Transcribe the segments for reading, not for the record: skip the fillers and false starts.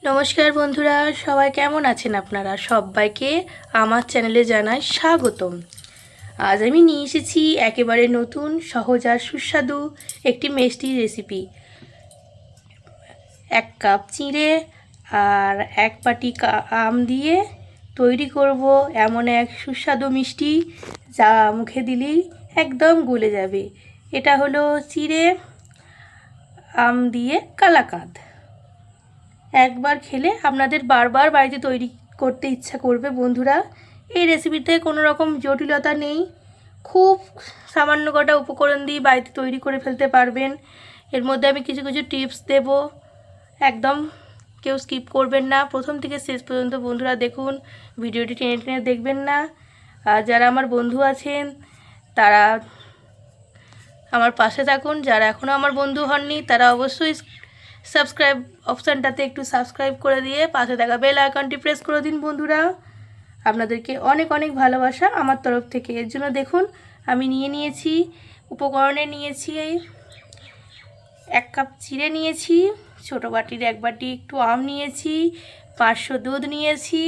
নমস্কার বন্ধুরা, সবাই কেমন আছেন আপনারা? সবাইকে আমার চ্যানেলে জানাই স্বাগতম। আজ আমি নিয়ে এসেছি একেবারে নতুন, সহজ আর সুস্বাদু একটি মিষ্টি রেসিপি। 1 কাপ চিঁড়ে আর 1 বাটি আম দিয়ে তৈরি করব এমন এক সুস্বাদু মিষ্টি, যা মুখে দিলেই একদম গলে যাবে। এটা হলো চিঁড়ে আম দিয়ে কালাকাঁদ। একবার খেলে আপনাদের বারবার বাড়িতে তৈরি করতে ইচ্ছা করবে বন্ধুরা। এই রেসিপিতে কোনো রকম জটিলতা নেই, খুব সামান্য কটা উপকরণ দিয়ে বাড়িতে তৈরি করে ফেলতে পারবেন। এর মধ্যে আমি কিছু কিছু টিপস দেব, একদম কেউ স্কিপ করবেন না। প্রথম থেকে শেষ পর্যন্ত বন্ধুরা দেখুন, ভিডিওটি টেনে টেনে দেখবেন না। আর যারা আমার বন্ধু আছেন তারা আমার পাশে থাকুন, যারা এখনও আমার বন্ধু হননি তারা অবশ্যই সাবস্ক্রাইব অপশানটাতে একটু সাবস্ক্রাইব করে দিয়ে পাশে থাকা বেল আইকনটি প্রেস করে দিন বন্ধুরা। আপনাদেরকে অনেক অনেক ভালোবাসা আমার তরফ থেকে। এর জন্য দেখুন আমি নিয়েছি উপকরণে নিয়েছি 1 কাপ চিড়ে নিয়েছি, ছোটো বাটির 1 বাটি একটু আম নিয়েছি, 500 দুধ নিয়েছি,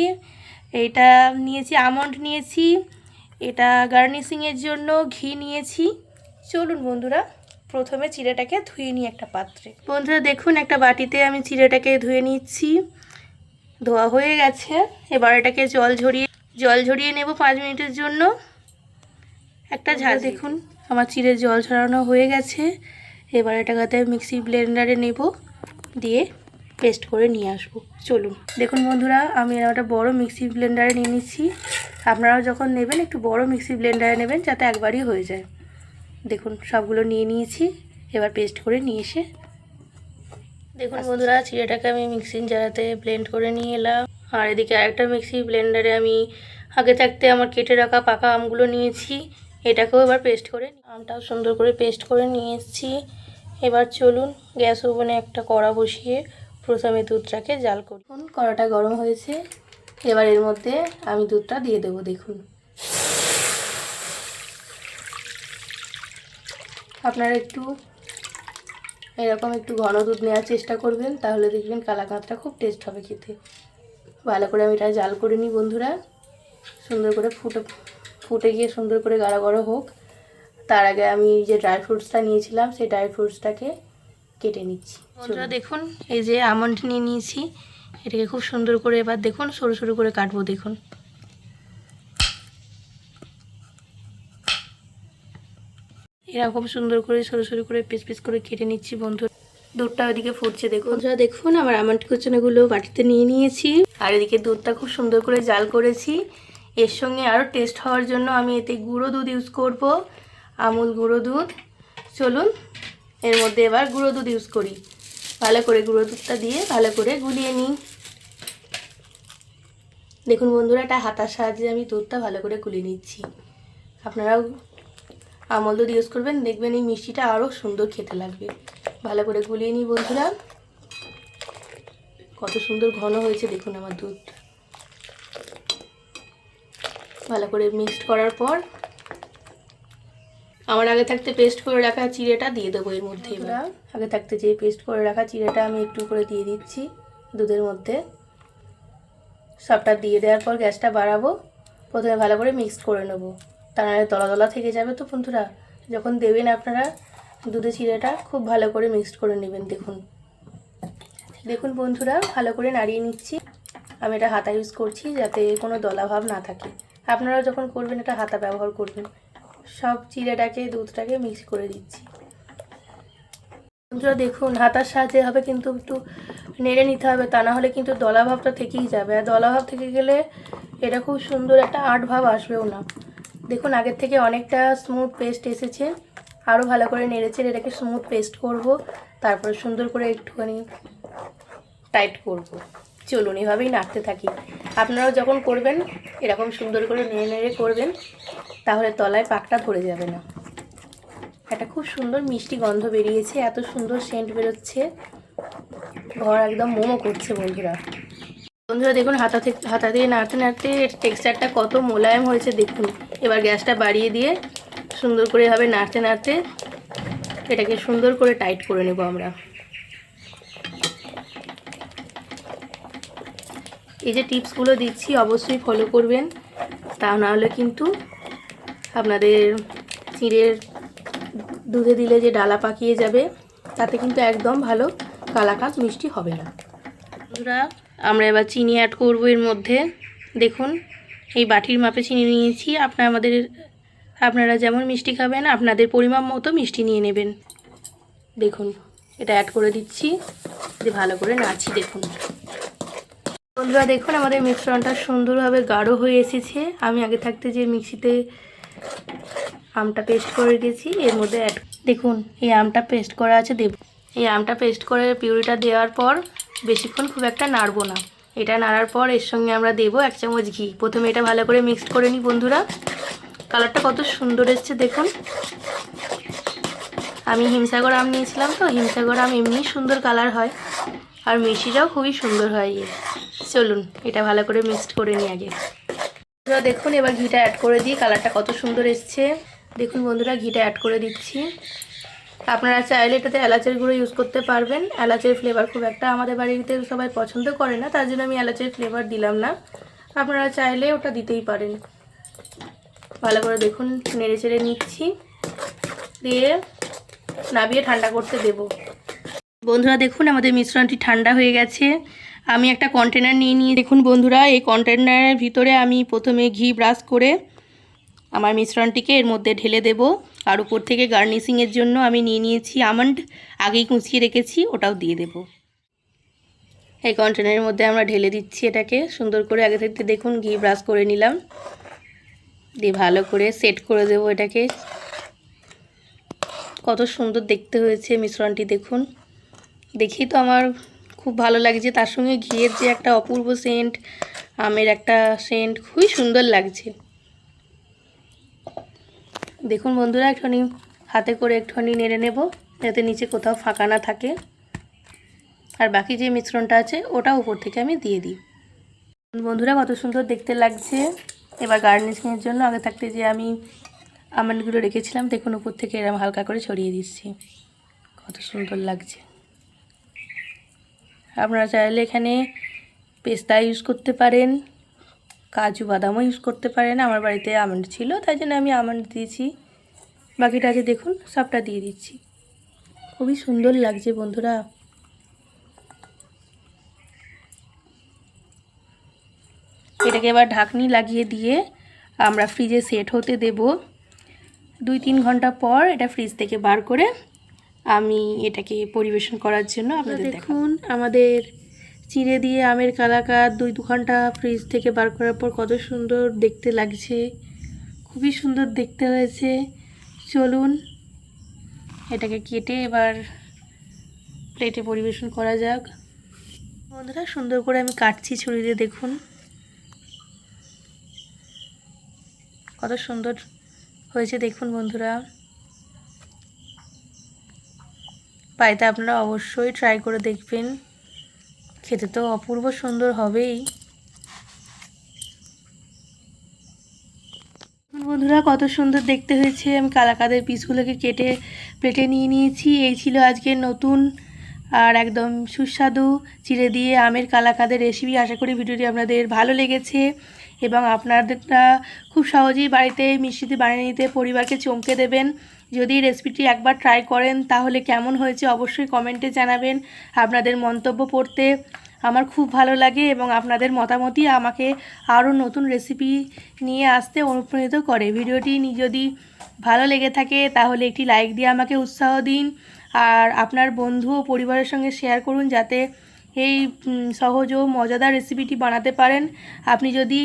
এটা নিয়েছি আমন্ড নিয়েছি, এটা গার্নিশিংয়ের জন্য ঘি নিয়েছি। চলুন বন্ধুরা প্রথমে চিড়েটাকে ধুয়ে নিই একটা পাত্রে। বন্ধুরা দেখুন একটা বাটিতে আমি চিড়েটাকে ধুয়ে নিচ্ছি, ধোয়া হয়ে গেছে। এবার এটাকে জল ঝরিয়ে নেব 5 মিনিটের জন্য। একটা ঝাল দেখুন আমার চিড়ে জল ঝরানো হয়ে গেছে। এবার এটাকে মিক্সি ব্লেন্ডারে নেব, দিয়ে পেস্ট করে নিয়ে আসব। চলুন দেখুন বন্ধুরা আমি একটা বড় মিক্সি ব্লেন্ডারে নিয়ে নিচ্ছি। আপনারাও যখন নেবেন একটু বড় মিক্সি ব্লেন্ডারে নেবেন, যাতে একবারই হয়ে যায়। দেখুন সবগুলো নিয়ে নিয়েছি, এবার পেস্ট করে নিয়ে এসে দেখুন বন্ধুরা চিড়েটাকে আমি মিক্সিং জারাতে ব্লেন্ড করে নিয়ে এলাম। আর এদিকে আরেকটা মিক্সি ব্লেন্ডারে আমি আগে থাকতে আমার কেটে রাখা পাকা আমগুলো নিয়েছি, এটাকেও এবার পেস্ট করে আমটাও সুন্দর করে পেস্ট করে নিয়ে এসেছি। এবার চলুন গ্যাস ওভেনে একটা কড়া বসিয়ে প্রথমে দুধটাকে জাল করি। কড়াটা গরম হয়েছে, এবার এর মধ্যে আমি দুধটা দিয়ে দেবো। দেখুন আপনারা একটু এরকম একটু ঘন দুধ নেওয়ার চেষ্টা করবেন, তাহলে দেখবেন কালাকাঁদটা খুব টেস্ট হবে খেতে। ভালো করে আমি এটা জাল করে নিই বন্ধুরা, সুন্দর করে ফুটে গিয়ে সুন্দর করে গাঢ় গাঢ় হোক। তার আগে আমি যে ড্রাই ফ্রুটসটা নিয়েছিলাম সেই ড্রাই ফ্রুটসটাকে কেটে নিচ্ছি। বন্ধুরা দেখুন এই যে আমন্ড নিয়ে নিয়েছি, এটাকে খুব সুন্দর করে এবার দেখুন সরু সরু করে কাটবো। দেখুন এরকম সুন্দর করে সরু সরু করে পিস পিস করে কেটে নিচ্ছি বন্ধু। দুধটা ওইদিকে ফুটছে দেখুন। বন্ধুরা দেখুন আমার আমন্ড কুচানোগুলো বাটিতে নিয়ে নিয়েছি, আর এদিকে দুধটা খুব সুন্দর করে জাল করেছি। এর সঙ্গে আরও টেস্ট হওয়ার জন্য আমি এতে গুঁড়ো দুধ ইউজ করব, আমুল গুঁড়ো দুধ। চলুন এর মধ্যে এবার গুঁড়ো দুধ ইউজ করি। ভালো করে গুঁড়ো দুধটা দিয়ে ভালো করে গুলিয়ে নিই। দেখুন বন্ধুরা এটা হাতার সাহায্যে আমি দুধটা ভালো করে গুলিয়ে নিচ্ছি। আপনারাও আমল দুধ ইউজ করবেন, দেখবেন এই মিষ্টিটা আরও সুন্দর খেতে লাগবে। ভালো করে গুলিয়ে নিই বন্ধুরা। কত সুন্দর ঘন হয়েছে দেখুন আমার দুধ। ভালো করে মিক্সড করার পর আমার আগে থাকতে পেস্ট করে রাখা চিড়েটা দিয়ে দেবো এর মধ্যে। এবার আগে থাকতে যে পেস্ট করে রাখা চিড়েটা আমি একটু করে দিয়ে দিচ্ছি দুধের মধ্যে। সবটা দিয়ে দেওয়ার পর গ্যাসটা বাড়াবো, প্রথমে ভালো করে মিক্স করে নেব, তা নাহলে দলা দলা থেকে যাবে। তো বন্ধুরা যখন দেবেন আপনারা দুধে চিড়েটা খুব ভালো করে মিক্সড করে নেবেন। দেখুন বন্ধুরা ভালো করে নাড়িয়ে নিচ্ছি। আমি এটা হাতা ইউজ করছি যাতে কোনো দলাভাব না থাকে। আপনারা যখন করবেন এটা হাতা ব্যবহার করবেন। সব চিড়েটাকে দুধটাকে মিক্স করে দিচ্ছি বন্ধুরা। দেখুন হাতার সাহায্যে হবে, কিন্তু একটু নেড়ে নিতে হবে, তা না হলে কিন্তু দলাভাবটা থেকেই যাবে। আর দলাভাব থেকে গেলে এটা খুব সুন্দর একটা আর্ট ভাব আসবেও না। দেখুন আগের থেকে অনেকটা স্মুথ পেস্ট এসেছে। আরও ভালো করে নেড়েছে এটাকে স্মুথ পেস্ট করব, তারপরে সুন্দর করে একটুখানি টাইট করব। চলুন এভাবেই নাড়তে থাকি। আপনারাও যখন করবেন এরকম সুন্দর করে নেড়ে নেড়ে করবেন, তাহলে তলায় পাকটা ধরে যাবে না। একটা খুব সুন্দর মিষ্টি গন্ধ বেরিয়েছে, এত সুন্দর সেন্ট বেরোচ্ছে, ঘর একদম মোমো করছে বন্ধুরা। দেখুন হাতা দিয়ে নাড়তে নাড়তে টেক্সচারটা কত মোলায়েম হয়েছে দেখুন। এবার গ্যাসটা বাড়িয়ে দিয়ে সুন্দর করে এভাবে নাড়তে নাড়তে এটাকে সুন্দর করে টাইট করে নেব আমরা। এই যে টিপসগুলো দিচ্ছি অবশ্যই ফলো করবেন, তা নাহলে কিন্তু আপনাদের চিঁড়ের দুধে দিলে যে ডালা পাকিয়ে যাবে, তাতে কিন্তু একদম ভালো কালাকাঁদ মিষ্টি হবে না। বন্ধুরা, আমরা এবার চিনি অ্যাড করবো এর মধ্যে। দেখুন এই বাটির মাপে চিনি নিয়েছি। আপনারা যেমন মিষ্টি খাবেন আপনাদের পরিমাণ মতো মিষ্টি নিয়ে নেবেন। দেখুন এটা অ্যাড করে দিচ্ছি, দিয়ে ভালো করে নাড়ছি। দেখুন বন্ধুরা, দেখুন আমাদের মিশ্রণটা সুন্দরভাবে গাঢ় হয়ে এসেছে। আমি আগে থাকতে যে মিক্সিতে আমটা পেস্ট করে রেখেছি এর মধ্যে অ্যাড, দেখুন এই আমটা পেস্ট করা আছে দেব। এই আমটা পেস্ট করে পিউরিটা দেওয়ার পর বেশিক্ষণ খুব একটা নাড়বো না। এটা নাড়ার পর এর সঙ্গে আমরা দেবো 1 চামচ ঘি। প্রথমে এটা ভালো করে মিক্সড করে নিই বন্ধুরা। কালারটা কত সুন্দর এসছে দেখুন। আমি হিমসাগর আম নিয়েছিলাম, তো হিমসাগর আম এমনিই সুন্দর কালার হয়, আর মিষ্টিটাও খুবই সুন্দর হয়। চলুন এটা ভালো করে মিক্সড করে নিই আগে। বন্ধুরা দেখুন এবার ঘিটা অ্যাড করে দিই, কালারটা কত সুন্দর এসছে। দেখুন বন্ধুরা ঘিটা অ্যাড করে দিচ্ছি। আপনারা চাইলে এটাতে এলাচের গুঁড়ো ইউজ করতে পারবেন। এলাচের ফ্লেভার খুব একটা আমাদের বাড়িতে সবাই পছন্দ করে না, তার জন্য আমি এলাচের ফ্লেভার দিলাম না। আপনারা চাইলে ওটা দিতেই পারেন। ভালো করে দেখুন নেড়ে চেড়ে নিচ্ছি, দিয়ে নামিয়ে ঠান্ডা করতে দেব। বন্ধুরা দেখুন আমাদের মিশ্রণটি ঠান্ডা হয়ে গেছে। আমি একটা কন্টেনার নিয়ে দেখুন বন্ধুরা, এই কন্টেনারের ভিতরে আমি প্রথমে ঘি ব্রাশ করে আমার মিশ্রণটিকে এর মধ্যে ঢেলে দেব। আর উপর থেকে গার্নিশিংয়ের জন্য আমি নিয়েছি আমন্ড, আগেই কুচিয়ে রেখেছি, ওটাও দিয়ে দেব। এই কন্টেনারের মধ্যে আমরা ঢেলে দিচ্ছি এটাকে সুন্দর করে। আগে থেকে দেখুন ঘি ব্রাশ করে নিলাম, দিয়ে ভালো করে সেট করে দেব এটাকে। কত সুন্দর দেখতে হয়েছে মিশ্রণটি দেখুন। দেখি তো আমার খুব ভালো লাগছে, তার সঙ্গে ঘিয়ের যে একটা অপূর্ব সেন্ট, আমের একটা সেন্ট, খুবই সুন্দর লাগছে। দেখুন বন্ধুরা একটুখানি হাতে করে একটুখানি নেড়ে নেব, যাতে নিচে কোথাও ফাঁকা না থাকে। আর বাকি যে মিশ্রণটা আছে ওটা উপর থেকে আমি দিয়ে দিই। বন্ধুরা কত সুন্দর দেখতে লাগছে। এবার গার্নিশিংয়ের জন্য আগে থাকতে যে আমি আমন্ডগুলো রেখেছিলাম, দেখুন উপর থেকে এরকম হালকা করে ছড়িয়ে দিচ্ছি। কত সুন্দর লাগছে। আপনারা চাইলে এখানে পেস্তা ইউজ করতে পারেন, কাজু বাদামও ইউজ করতে পারেন। আমার বাড়িতে আমন্ড ছিল তাই জন্য আমি আমন্ড দিয়েছি। বাকিটা আছে দেখুন সবটা দিয়ে দিচ্ছি। খুবই সুন্দর লাগছে বন্ধুরা। এটাকে এবার ঢাকনি লাগিয়ে দিয়ে আমরা ফ্রিজে সেট হতে দেব। 2-3 ঘন্টা পর এটা ফ্রিজ থেকে বার করে আমি এটাকে পরিবেশন করার জন্য আপনাদের দেখুন। আমাদের চিড়ে দিয়ে আমের কালাকাঁদ 2 ঘন্টা ফ্রিজ থেকে বার করার পর কত সুন্দর দেখতে লাগছে, খুবই সুন্দর দেখতে হয়েছে। চলুন এটাকে কেটে এবার প্লেটে পরিবেশন করা যাক। বন্ধুরা সুন্দর করে আমি কাটছি ছুরি দিয়ে, দেখুন কত সুন্দর হয়েছে দেখুন বন্ধুরা। বাড়িতে আপনারা অবশ্যই ট্রাই করে দেখবেন, খেতে তো অপূর্ব সুন্দর হবেই। বন্ধুরা কত সুন্দর দেখতে হয়েছে। আমি কালাকাঁদের পিসগুলোকে কেটে প্লেটে নিয়ে নিয়েছি। এই ছিল আজকের নতুন আর একদম সুস্বাদু চিড়ে দিয়ে আমের কালাকাঁদের রেসিপি। আশা করি ভিডিওটি আপনাদের ভালো লেগেছে এবং আপনারা খুব সহজেই বাড়িতে মিষ্টিতে বানিয়ে নিতে পরিবারকে চমকে দেবেন। যদি রেসিপিটি একবার ট্রাই করেন তাহলে কেমন হয়েছে অবশ্যই কমেন্টে জানাবেন। আপনাদের মন্তব্য পড়তে আমার খুব ভালো লাগে এবং আপনাদের মতামতই আমাকে আরও নতুন রেসিপি নিয়ে আসতে অনুপ্রাণিত করে। ভিডিওটি যদি ভালো লেগে থাকে তাহলে একটি লাইক দিয়ে আমাকে উৎসাহ দিন, আর আপনার বন্ধু ও পরিবারের সঙ্গে শেয়ার করুন যাতে এই সহজ ও মজাদার রেসিপিটি বানাতে পারেন। আপনি যদি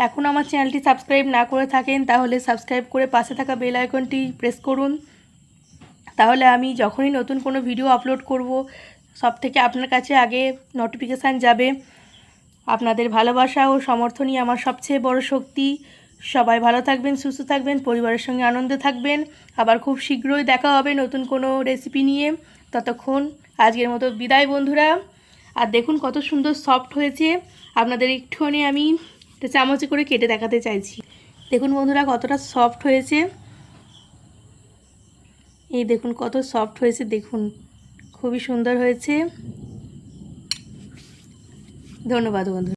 এখন আমার চ্যানেলটি সাবস্ক্রাইব না করে থাকেন তাহলে সাবস্ক্রাইব করে পাশে থাকা বেল আইকনটি প্রেস করুন, তাহলে আমি যখনই নতুন কোনো ভিডিও আপলোড করব সব থেকে আপনার কাছে আগে নোটিফিকেশান যাবে। আপনাদের ভালোবাসা ও সমর্থনই আমার সবচেয়ে বড় শক্তি। সবাই ভালো থাকবেন, সুস্থ থাকবেন, পরিবারের সঙ্গে আনন্দে থাকবেন। আবার খুব শীঘ্রই দেখা হবে নতুন কোনো রেসিপি নিয়ে। ততক্ষণ আজকের মতো বিদায় বন্ধুরা। আর দেখুন কত সুন্দর সফট হয়েছে। আপনাদের একটুখানি আমি চামচে করে কেটে দেখাতে চাইছি। দেখুন বন্ধুরা কতটা সফট হয়েছে। এই দেখুন কত সফট হয়েছে, দেখুন খুবই সুন্দর হয়েছে। ধন্যবাদ বন্ধু।